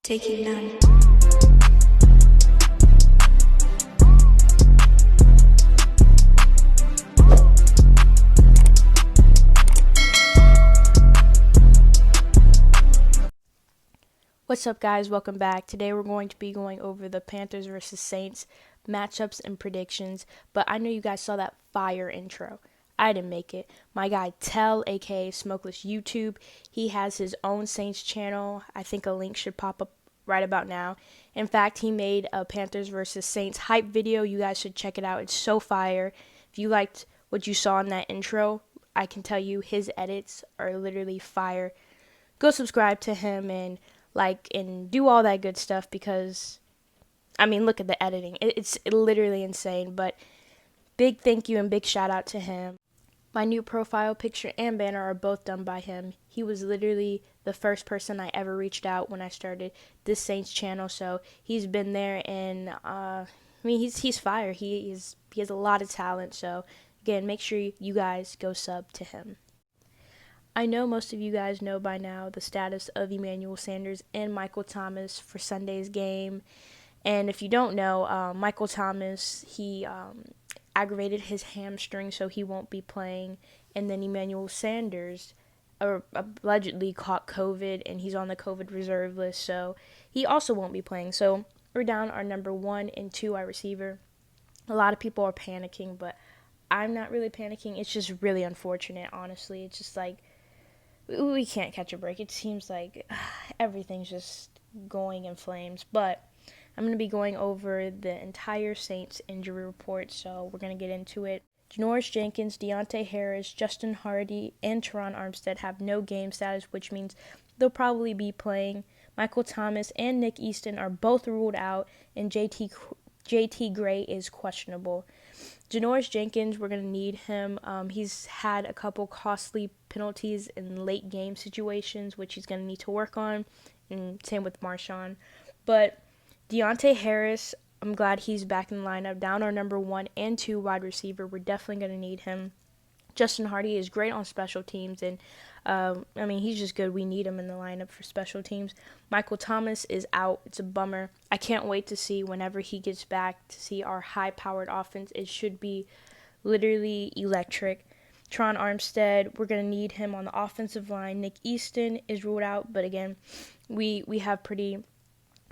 Taking none. What's up, guys? Welcome back. Today we're going to be going over the Panthers versus Saints matchups and predictions, but I know you guys saw that fire intro. I didn't make it. My guy Tell, aka Smokeless YouTube, he has his own Saints channel. I think a link should pop up right about now. In fact, he made a Panthers versus Saints hype video. You guys should check it out. It's so fire. If you liked what you saw in that intro, I can tell you his edits are literally fire. Go subscribe to him and do all that good stuff because, look at the editing. It's literally insane, but big thank you and big shout out to him. My new profile picture and banner are both done by him. He was literally the first person I ever reached out when I started this Saints channel, so he's been there, and he's fire. He has a lot of talent, so again, make sure you guys go sub to him. I know most of you guys know by now the status of Emmanuel Sanders and Michael Thomas for Sunday's game. And if you don't know, Michael Thomas, he aggravated his hamstring, so he won't be playing. And then Emmanuel Sanders allegedly caught COVID, and he's on the COVID reserve list, so he also won't be playing. So we're down our number 1 and 2 wide receiver. A lot of people are panicking, but I'm not really panicking. It's just really unfortunate, honestly. It's just like, we can't catch a break. It seems like everything's just going in flames. But I'm going to be going over the entire Saints injury report, so we're going to get into it. Janoris, Jenkins, Deontay Harris, Justin Hardy, and Terron Armstead have no game status, which means they'll probably be playing. Michael Thomas and Nick Easton are both ruled out, and JT Gray is questionable. Janoris Jenkins, we're going to need him. He's had a couple costly penalties in late game situations, which he's going to need to work on, and same with Marshon. But Deontay Harris, I'm glad he's back in the lineup. Down our number 1 and 2 wide receiver, we're definitely going to need him. Justin Hardy is great on special teams, and he's just good. We need him in the lineup for special teams. Michael Thomas is out. It's a bummer. I can't wait to see whenever he gets back to see our high-powered offense. It should be literally electric. Terron Armstead, we're going to need him on the offensive line. Nick Easton is ruled out, but again, we have pretty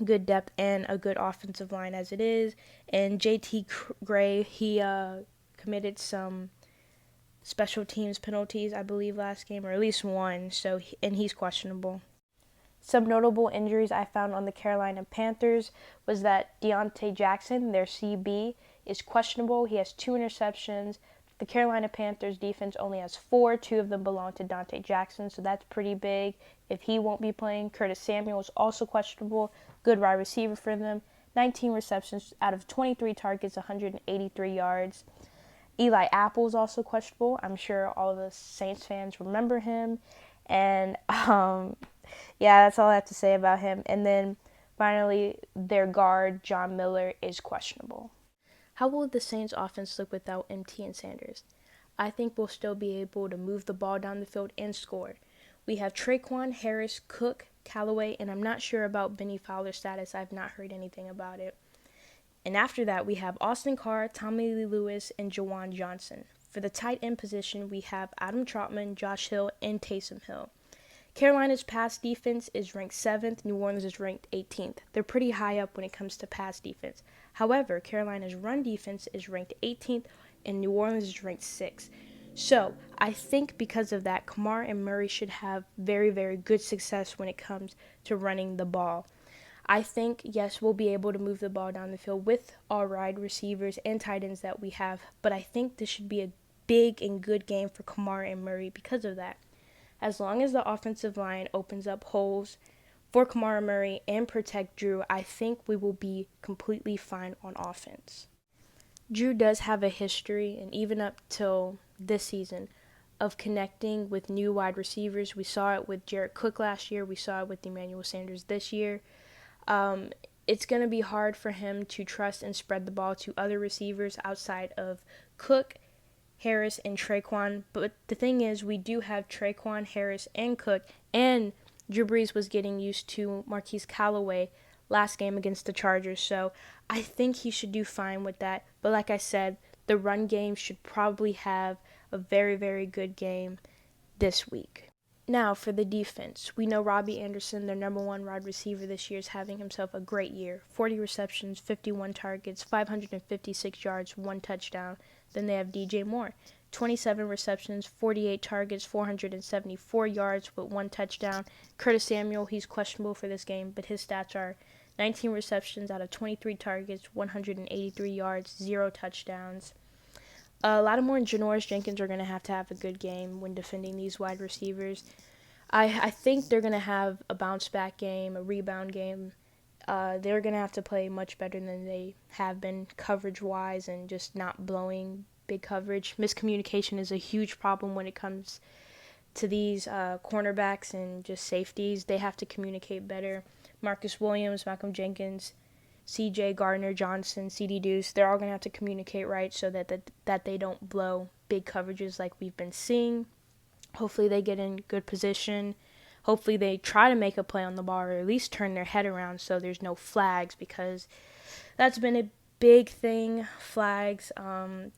good depth and a good offensive line as it is. And JT Gray, he committed some special teams penalties, I believe, last game, or at least one, and he's questionable. Some notable injuries I found on the Carolina Panthers was that Deontay Jackson, their CB, is questionable. He has 2 interceptions. The Carolina Panthers defense only has 4. 2 of them belong to Deontay Jackson, so that's pretty big if he won't be playing. Curtis Samuel is also questionable. Good wide receiver for them. 19 receptions out of 23 targets, 183 yards. Eli Apple is also questionable. I'm sure all of the Saints fans remember him. And, that's all I have to say about him. And then, finally, their guard, John Miller, is questionable. How will the Saints offense look without MT and Sanders? I think we'll still be able to move the ball down the field and score. We have TreQuan, Harris, Cook, Calloway, and I'm not sure about Benny Fowler's status. I've not heard anything about it. And after that, we have Austin Carr, Tommy Lee Lewis, and Jawan Johnson. For the tight end position, we have Adam Trautman, Josh Hill, and Taysom Hill. Carolina's pass defense is ranked 7th. New Orleans is ranked 18th. They're pretty high up when it comes to pass defense. However, Carolina's run defense is ranked 18th, and New Orleans is ranked 6th. So, I think because of that, Kamara and Murray should have very, very good success when it comes to running the ball. I think, yes, we'll be able to move the ball down the field with our wide receivers and tight ends that we have, but I think this should be a big and good game for Kamara and Murray because of that. As long as the offensive line opens up holes for Kamara Murray and protect Drew, I think we will be completely fine on offense. Drew does have a history, and even up till this season, of connecting with new wide receivers. We saw it with Jared Cook last year. We saw it with Emmanuel Sanders this year. It's going to be hard for him to trust and spread the ball to other receivers outside of Cook, Harris, and TreQuan. But the thing is, we do have TreQuan, Harris, and Cook, and Drew Brees was getting used to Marquise Calloway last game against the Chargers, so I think he should do fine with that. But like I said, the run game should probably have a very, very good game this week. Now, for the defense, we know Robby Anderson, their number one wide receiver this year, is having himself a great year. 40 receptions, 51 targets, 556 yards, 1 touchdown. Then they have DJ Moore. 27 receptions, 48 targets, 474 yards with 1 touchdown. Curtis Samuel, he's questionable for this game, but his stats are 19 receptions out of 23 targets, 183 yards, 0 touchdowns. Lattimore and Janoris Jenkins are going to have a good game when defending these wide receivers. I think they're going to have a bounce-back game, a rebound game. They're going to have to play much better than they have been coverage-wise and just not blowing big coverage. Miscommunication is a huge problem when it comes to these cornerbacks and just safeties. They have to communicate better. Marcus Williams, Malcolm Jenkins, C.J. Gardner-Johnson, C.D. Deuce, they're all going to have to communicate right so that they don't blow big coverages like we've been seeing. Hopefully they get in good position. Hopefully they try to make a play on the ball or at least turn their head around so there's no flags, because that's been a big thing, flags, and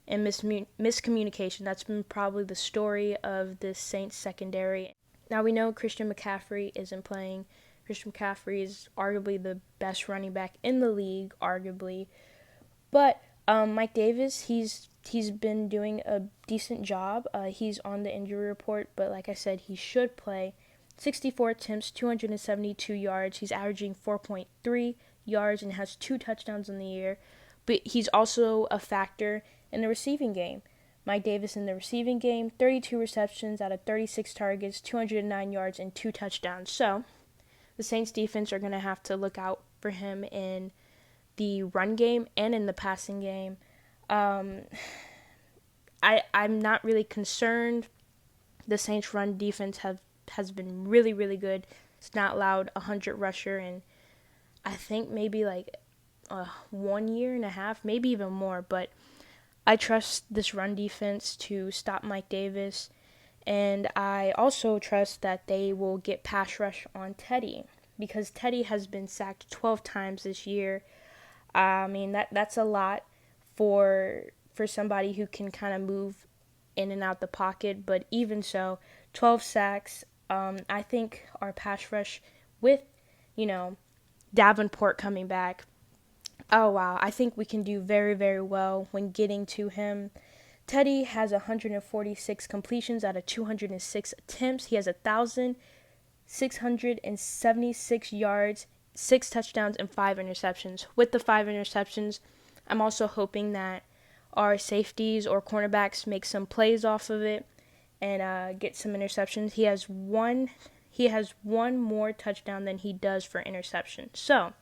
miscommunication. That's been probably the story of the Saints secondary. Now we know Christian Mcaffery isn't playing. Christian Mcaffery is arguably the best running back in the league, arguably. But Mike Davis, he's been doing a decent job. He's on the injury report, but like I said, he should play. 64 attempts, 272 yards. He's averaging 4.3 yards and has 2 touchdowns in the year. But he's also a factor in the receiving game. Mike Davis in the receiving game, 32 receptions out of 36 targets, 209 yards, and 2 touchdowns. So the Saints defense are going to have to look out for him in the run game and in the passing game. I'm not really concerned. The Saints run defense has been really, really good. It's not allowed 100 rusher in, I think, maybe like 1 year and a half, maybe even more. But I trust this run defense to stop Mike Davis. And I also trust that they will get pass rush on Teddy, because Teddy has been sacked 12 times this year. I mean, that's a lot for somebody who can kind of move in and out the pocket. But even so, 12 sacks, I think our pass rush with, Davenport coming back, oh wow, I think we can do very, very well when getting to him. Teddy has 146 completions out of 206 attempts. He has 1,676 yards, 6 touchdowns, and 5 interceptions. With the 5 interceptions, I'm also hoping that our safeties or cornerbacks make some plays off of it and get some interceptions. He has one more touchdown than he does for interception. So,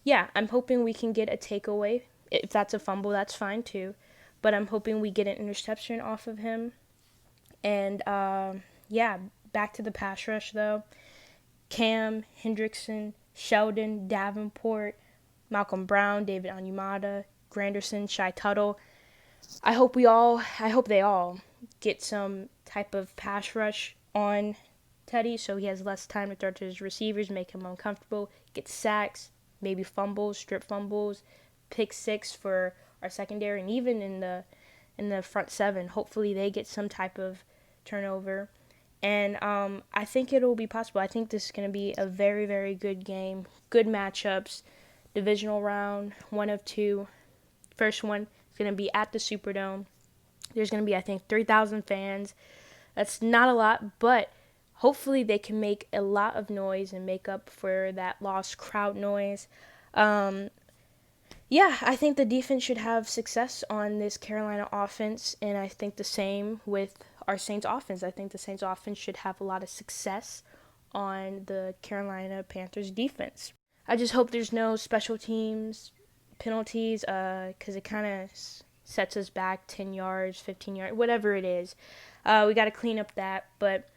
yeah, I'm hoping we can get a takeaway. If that's a fumble, that's fine too. But I'm hoping we get an interception off of him. And, back to the pass rush, though. Cam, Hendrickson, Sheldon, Davenport, Malcolm Brown, David Onyemata, Granderson, Shy Tuttle. I hope they all get some type of pass rush on Teddy so he has less time to throw to his receivers, make him uncomfortable, get sacks, maybe fumbles, strip fumbles, pick 6 for our secondary, and even in the front 7, hopefully they get some type of turnover. And I think it'll be possible. I think this is going to be a very, very good game. Good matchups. Divisional round, 1 of 2. First one is going to be at the Superdome. There's going to be, I think, 3,000 fans. That's not a lot, but hopefully they can make a lot of noise and make up for that lost crowd noise. I think the defense should have success on this Carolina offense, and I think the same with our Saints offense. I think the Saints offense should have a lot of success on the Carolina Panthers defense. I just hope there's no special teams penalties, because it kind of sets us back 10 yards, 15 yards, whatever it is. We got to clean up that, but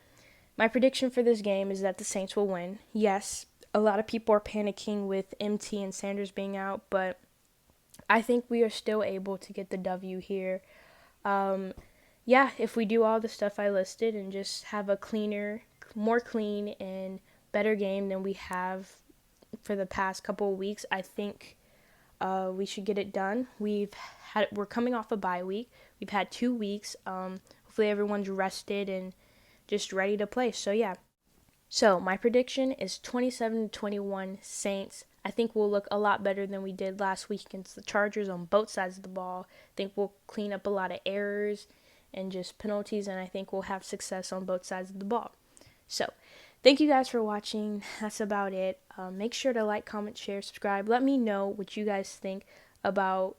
my prediction for this game is that the Saints will win. Yes, a lot of people are panicking with MT and Sanders being out, but I think we are still able to get the W here. If we do all the stuff I listed and just have a cleaner more clean and better game than we have for the past couple of weeks, I think we should get it done. We're coming off a bye week. We've had 2 weeks. Hopefully everyone's rested and just ready to play. So yeah. So my prediction is 27-21 Saints. I think we'll look a lot better than we did last week against the Chargers on both sides of the ball. I think we'll clean up a lot of errors and just penalties, and I think we'll have success on both sides of the ball. So thank you guys for watching. That's about it. Make sure to like, comment, share, subscribe. Let me know what you guys think about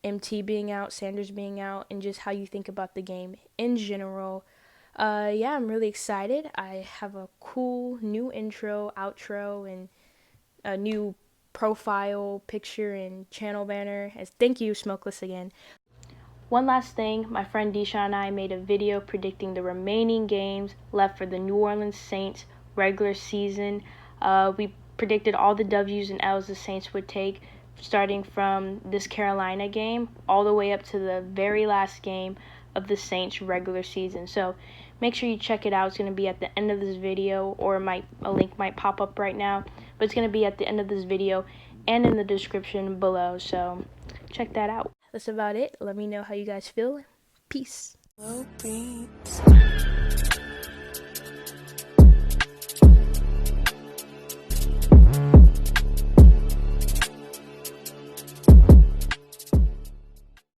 MT being out, Sanders being out, and just how you think about the game in general. Yeah, I'm really excited. I have a cool new intro, outro, and a new profile picture and channel banner. Thank you, Smokeless, again. One last thing, my friend Deshaun and I made a video predicting the remaining games left for the New Orleans Saints regular season. We predicted all the W's and L's the Saints would take, starting from this Carolina game all the way up to the very last game of the Saints regular season. So make sure you check it out. It's going to be at the end of this video, or a link might pop up right now, but it's going to be at the end of this video and in the description below. So check that out. That's about it. Let me know how you guys feel. Peace.